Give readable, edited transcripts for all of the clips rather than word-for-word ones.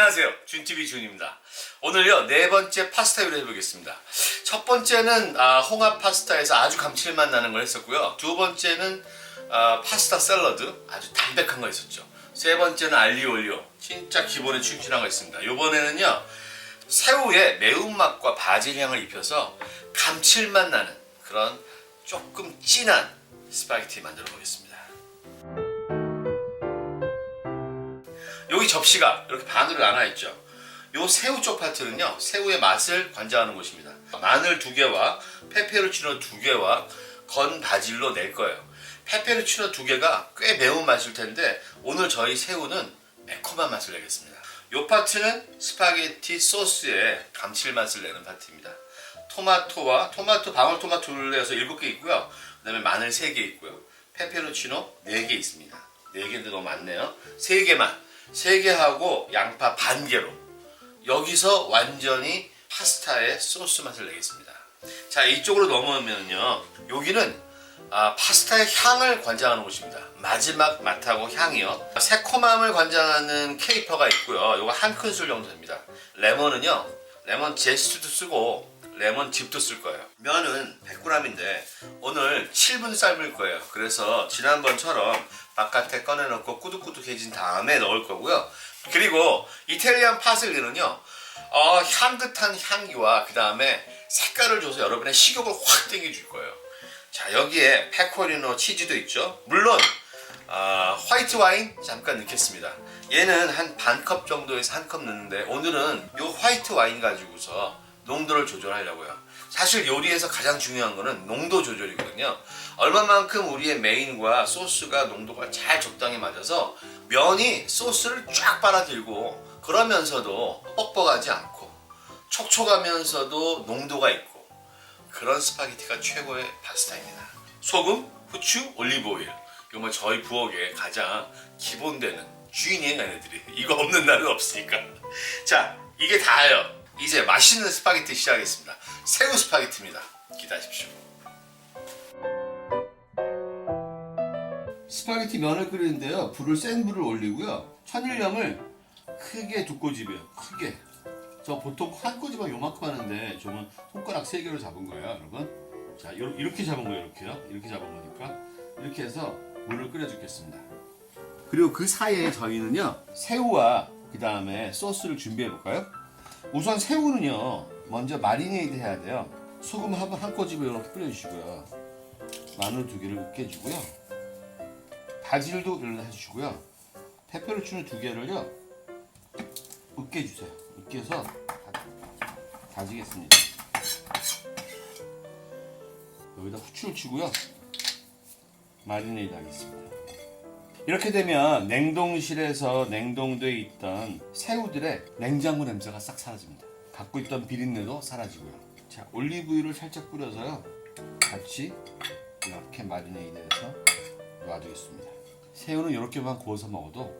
안녕하세요, 준TV 준입니다. 오늘요 4번째 파스타 요리 해보겠습니다. 첫 번째는 홍합 파스타에서 아주 감칠맛 나는 걸 했었고요. 두 번째는 파스타 샐러드, 아주 담백한 거 했었죠. 세 번째는 알리오 올리오, 진짜 기본에 충실한 거 있습니다. 이번에는요 새우에 매운맛과 바질 향을 입혀서 감칠맛 나는 그런 조금 진한 스파게티 만들어 보겠습니다. 여기 접시가 이렇게 반으로 나눠 있죠. 요 새우 쪽 파트는요 새우의 맛을 관장하는 곳입니다. 마늘 2개와 페페로치노 2개와 건 바질로 낼 거예요. 페페로치노 2개가 꽤 매운 맛일 텐데 오늘 저희 새우는 매콤한 맛을 내겠습니다. 요 파트는 스파게티 소스에 감칠맛을 내는 파트입니다. 토마토 방울토마토를 내서 7개 있고요. 그 다음에 마늘 3개 있고요. 페페로치노 4개 있습니다. 4개인데 너무 많네요. 3개 하고 양파 반 개로 여기서 완전히 파스타의 소스 맛을 내겠습니다. 자, 이쪽으로 넘어오면요 여기는 파스타의 향을 관장하는 곳입니다. 마지막 맛하고 향이요. 새콤함을 관장하는 케이퍼가 있고요. 요거 한 큰술 정도 됩니다. 레몬은요 레몬 제스트도 쓰고 레몬즙도 쓸 거예요. 면은 100g인데 오늘 7분 삶을 거예요. 그래서 지난번처럼 바깥에 꺼내놓고 꾸덕꾸덕해진 다음에 넣을 거고요. 그리고 이탈리안 파슬리는요 향긋한 향기와 그 다음에 색깔을 줘서 여러분의 식욕을 확 땡겨줄 거예요. 자, 여기에 페코리노 치즈도 있죠. 물론 화이트 와인 잠깐 넣겠습니다. 얘는 한 반 컵 정도에서 한 컵 넣는데 오늘은 요 화이트 와인 가지고서 농도를 조절하려고요. 사실 요리에서 가장 중요한 거는 농도 조절이거든요. 얼마만큼 우리의 메인과 소스가 농도가 잘 적당히 맞아서 면이 소스를 쫙 빨아들고 그러면서도 뻑뻑하지 않고 촉촉하면서도 농도가 있고 그런 스파게티가 최고의 파스타입니다. 소금, 후추, 올리브오일, 이거 뭐 저희 부엌에 가장 기본되는 주인이에요. 얘네들이 이거 없는 날은 없으니까. 자, 이게 다예요. 이제 맛있는 스파게티 시작하겠습니다. 새우 스파게티입니다. 기다리십시오. 스파게티 면을 끓이는데요 불을 센 불을 올리고요 천일염을 크게 2꼬집이에요. 크게. 저 보통 한 꼬집은 요만큼 하는데 저는 손가락 3개로 잡은 거예요, 여러분. 자, 이렇게 잡은 거예요. 이렇게요. 이렇게 잡은 거니까 이렇게 해서 물을 끓여 주겠습니다. 그리고 그 사이에 저희는요 새우와 그 다음에 소스를 준비해 볼까요? 우선 새우는요 먼저 마리네이드 해야 돼요. 소금 한 꼬집을 이렇게 뿌려주시고요. 마늘 2개를 으깨주고요. 바질도 이렇게 해주시고요. 페페로치노 2개를요 으깨주세요. 으깨서 다지겠습니다. 여기다 후추를 치고요. 마리네이드 하겠습니다. 이렇게 되면 냉동실에서 냉동되어 있던 새우들의 냉장고 냄새가 싹 사라집니다. 갖고 있던 비린내도 사라지고요. 자, 올리브유를 살짝 뿌려서요 같이 이렇게 마리네이드해서 놔두겠습니다. 새우는 이렇게만 구워서 먹어도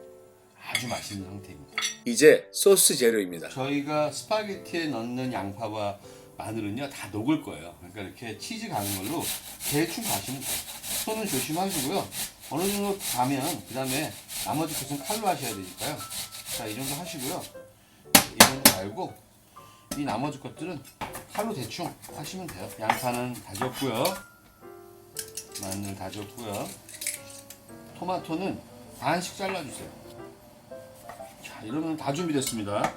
아주 맛있는 상태입니다. 이제 소스 재료입니다. 저희가 스파게티에 넣는 양파와 마늘은요 다 녹을 거예요. 그러니까 이렇게 치즈 가는 걸로 대충 가시면 돼요. 손은 조심하시고요. 어느 정도 가면 그 다음에 나머지 것은 칼로 하셔야 되니까요. 자, 이 정도 하시고요. 이 정도 갈고 이 나머지 것들은 칼로 대충 하시면 돼요. 양파는 다졌고요. 마늘 다졌고요. 토마토는 반씩 잘라주세요. 자, 이러면 다 준비됐습니다.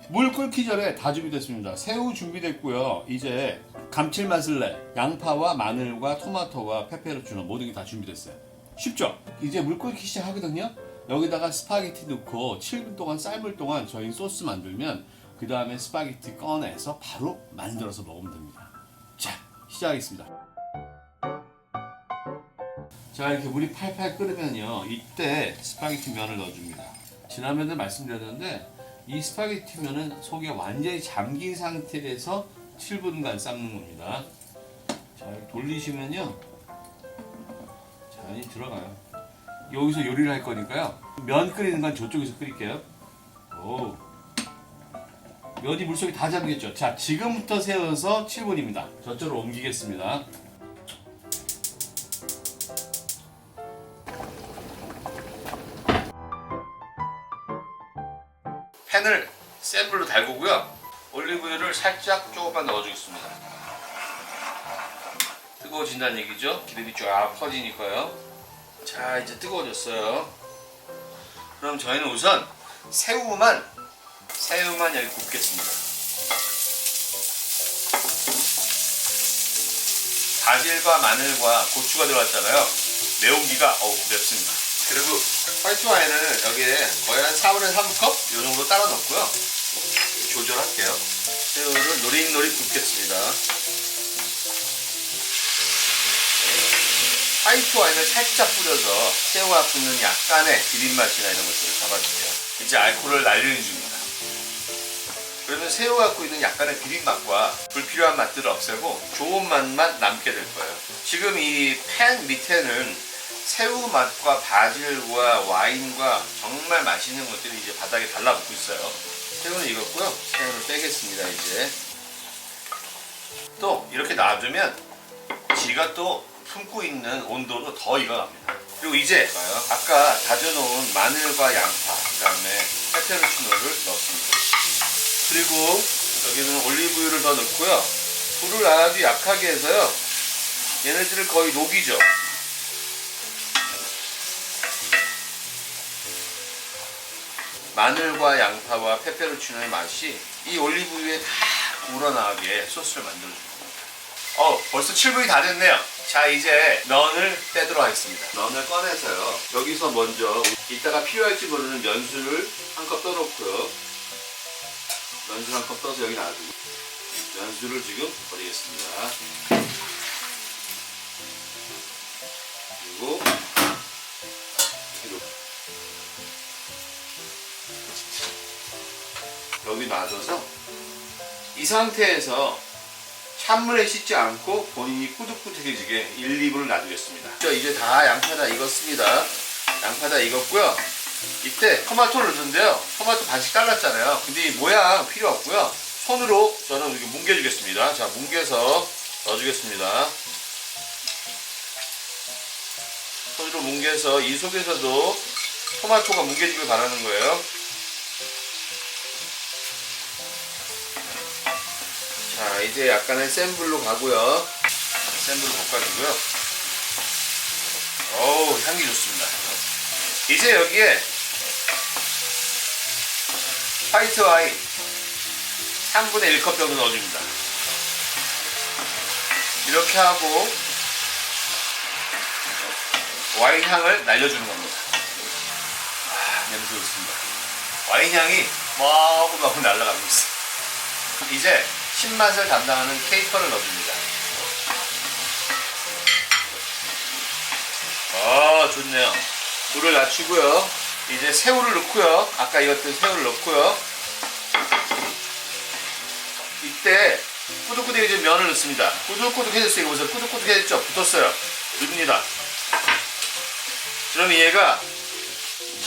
물 끓기 전에 다 준비됐습니다. 새우 준비됐고요. 이제 감칠맛을 내 양파와 마늘과 토마토와 페페로치노 모든 게 다 준비됐어요. 쉽죠? 이제 물 끓기 시작하거든요. 여기다가 스파게티 넣고 7분 동안 삶을 동안 저희 소스 만들면 그 다음에 스파게티 꺼내서 바로 만들어서 먹으면 됩니다. 자, 시작하겠습니다. 자, 이렇게 물이 팔팔 끓으면요 이때 스파게티 면을 넣어줍니다. 지난번에 말씀드렸는데 이 스파게티 면은 속에 완전히 잠긴 상태에서 7분간 삶는 겁니다. 자, 돌리시면요 자연히 들어가요. 여기서 요리를 할 거니까요 면 끓이는 건 저쪽에서 끓일게요. 오, 면이 물속에 다 잠겼죠. 자, 지금부터 세워서 7분입니다. 저쪽으로 옮기겠습니다. 팬을 센 불로 달구고요. 올리브유를 살짝 조금만 넣어주겠습니다. 뜨거워진다는 얘기죠. 기름이 쫙 퍼지니까요. 자, 이제 뜨거워졌어요. 그럼 저희는 우선 새우만 여기 굽겠습니다. 바질과 마늘과 고추가 들어갔잖아요. 매운기가 맵습니다. 그리고 화이트 와인을 여기에 거의 한 4분의 3컵 이 정도 따라 넣고요. 조절할게요. 새우를 노릇노릇 굽겠습니다. 화이트 와인을 살짝 뿌려서 새우가 굽는 약간의 비린맛이나 이런 것들을 잡아줄게요. 이제 알코올을 날리는 중입니다. 그러면 새우가 갖고 있는 약간의 비린맛과 불필요한 맛들을 없애고 좋은 맛만 남게 될 거예요. 지금 이 팬 밑에는 새우 맛과 바질과 와인과 정말 맛있는 것들이 이제 바닥에 달라붙고 있어요. 새우는 익었고요. 새우를 빼겠습니다. 이제 또 이렇게 놔두면 지가 또 품고 있는 온도로 더 익어갑니다. 그리고 이제 아까 다져놓은 마늘과 양파, 그 다음에 페페로치노를 넣습니다. 그리고 여기는 올리브유를 더 넣고요. 불을 아주 약하게 해서요. 얘네들을 거의 녹이죠. 마늘과 양파와 페페로치노의 맛이 이 올리브유에 다 우러나게 소스를 만들어줍니다. 벌써 7분이 다 됐네요. 자, 이제 면을 빼도록 하겠습니다. 면을 꺼내서요. 여기서 먼저 이따가 필요할지 모르는 면수를 한 컵 떠놓고요. 면수를 한 컵 떠서 여기 놔두고 면수를 지금 버리겠습니다. 그리고 여기 놔둬서 이 상태에서 찬물에 씻지 않고 본인이 꾸덕꾸덕해지게 1, 2분을 놔두겠습니다. 이제 다 양파 다 익었습니다. 양파 다 익었고요. 이때 토마토를 넣는데요. 토마토 반씩 잘랐잖아요. 근데 이 모양 필요 없고요. 손으로 저는 이렇게 뭉개주겠습니다. 자, 뭉개서 넣어주겠습니다. 손으로 뭉개서 이 속에서도 토마토가 뭉개지길 바라는 거예요. 자, 이제 약간의 센 불로 가고요. 센 불로 볶아주고요. 어우, 향기 좋습니다. 이제 여기에 화이트 와인 3분의 1컵 정도 넣어줍니다. 이렇게 하고 와인 향을 날려주는 겁니다. 냄새 좋습니다. 와인 향이 마구마구 날아가고 있어요. 이제 신맛을 담당하는 케이퍼를 넣어줍니다. 좋네요. 불을 낮추고요. 이제 새우를 넣고요. 아까 익었던 새우를 넣고요. 이때 꾸덕꾸덕해진 면을 넣습니다. 꾸덕꾸덕해졌어요. 이거 보세요. 꾸덕꾸덕해졌죠? 붙었어요. 넣습니다. 그러면 얘가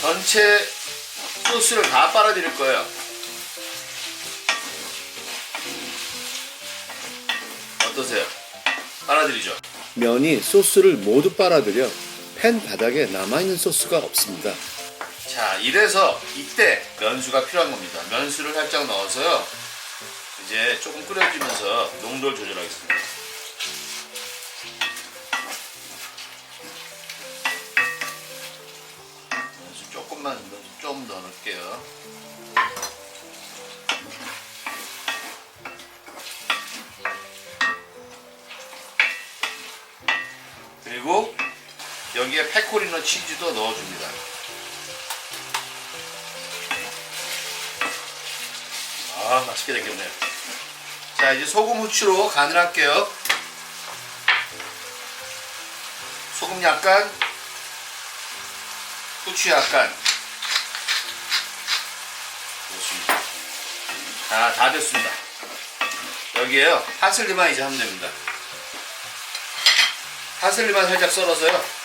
전체 소스를 다 빨아들일 거예요. 어떠세요? 빨아들이죠? 면이 소스를 모두 빨아들여 팬 바닥에 남아있는 소스가 없습니다. 자, 이래서 이때 면수가 필요한 겁니다. 면수를 살짝 넣어서요. 이제 조금 끓여주면서 농도를 조절하겠습니다. 면수 조금만 좀 더 넣을게요. 그리고 여기에 페코리노 치즈도 넣어줍니다. 맛있게 됐겠네요. 자, 이제 소금 후추로 간을 할게요. 소금 약간, 후추 약간. 좋습니다. 자, 다 됐습니다. 여기에요, 파슬리만 이제 하면 됩니다. 파슬리만 살짝 썰어서요.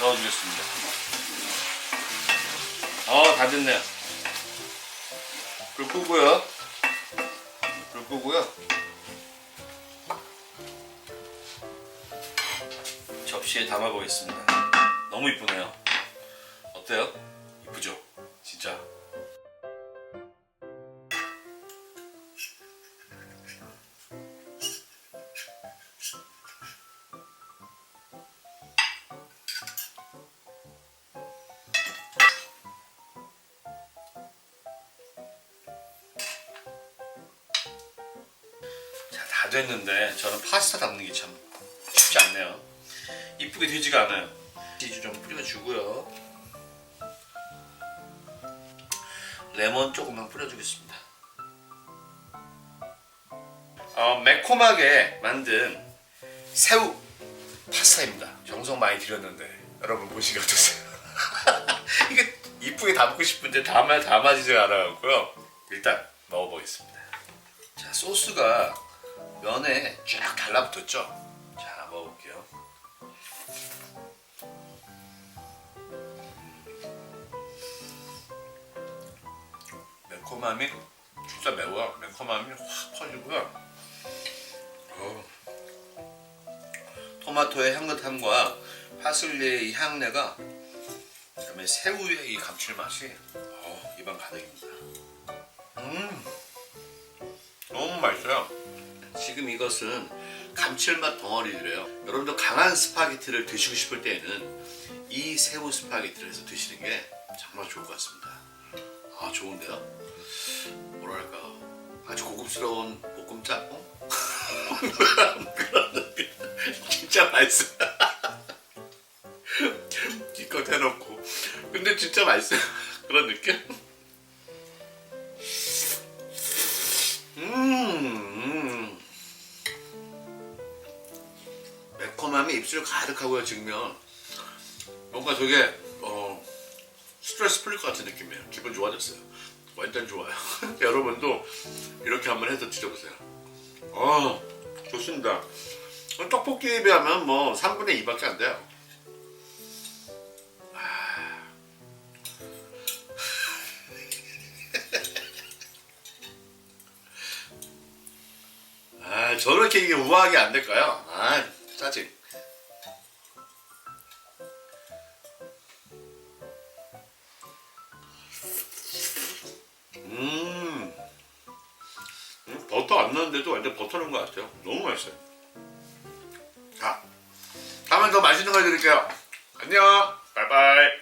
넣어주겠습니다. 다 됐네요. 불 끄고요. 접시에 담아보겠습니다. 너무 이쁘네요. 어때요? 이쁘죠? 진짜. 자, 다 됐는데 저는 파스타 담는 게 참 쉽지 않네요. 이쁘게 되지가 않아요. 치즈 좀 뿌려주고요. 레몬 조금만 뿌려주겠습니다. 매콤하게 만든 새우 파스타입니다. 정성 많이 들였는데 여러분 보시기 어떠세요? 이게 이쁘게 담고 싶은데 담아지지가 않아갖고요. 일단 먹어보겠습니다. 자, 소스가 면에 쫙 달라붙었죠? 자, 먹어볼게요. 매콤함이 진짜 매워요. 매콤함이 확 퍼지고요. 토마토의 향긋함과 파슬리의 이 향내가, 그다음에 새우의 이 감칠맛이 입안 가득입니다. 너무 맛있어요. 지금 이것은 감칠맛 덩어리들이에요. 여러분도 강한 스파게티를 드시고 싶을 때에는 이 새우 스파게티를 해서 드시는 게 정말 좋을 것 같습니다. 좋은데요? 뭐랄까, 아주 고급스러운 볶음 짬뽕? 진짜 맛있어요. 기껏 해놓고 근데 진짜 맛있어요. 그런 느낌? 매콤함이 입술 가득하고요. 지금요 뭔가 되게 스트레스 풀릴 것 같은 느낌이에요. 기분 좋아졌어요. 완전 좋아요. 여러분도 이렇게 한번 해서 드셔보세요. 좋습니다. 떡볶이에 비하면 뭐 3분의 2밖에 안 돼요. 저렇게 이게 우아하게 안 될까요? 짜증. 버터 안 넣었는데도 완전 버터 넣은 것 같아요. 너무 맛있어요. 자, 다음에 더 맛있는 거 해드릴게요. 안녕. 바이바이.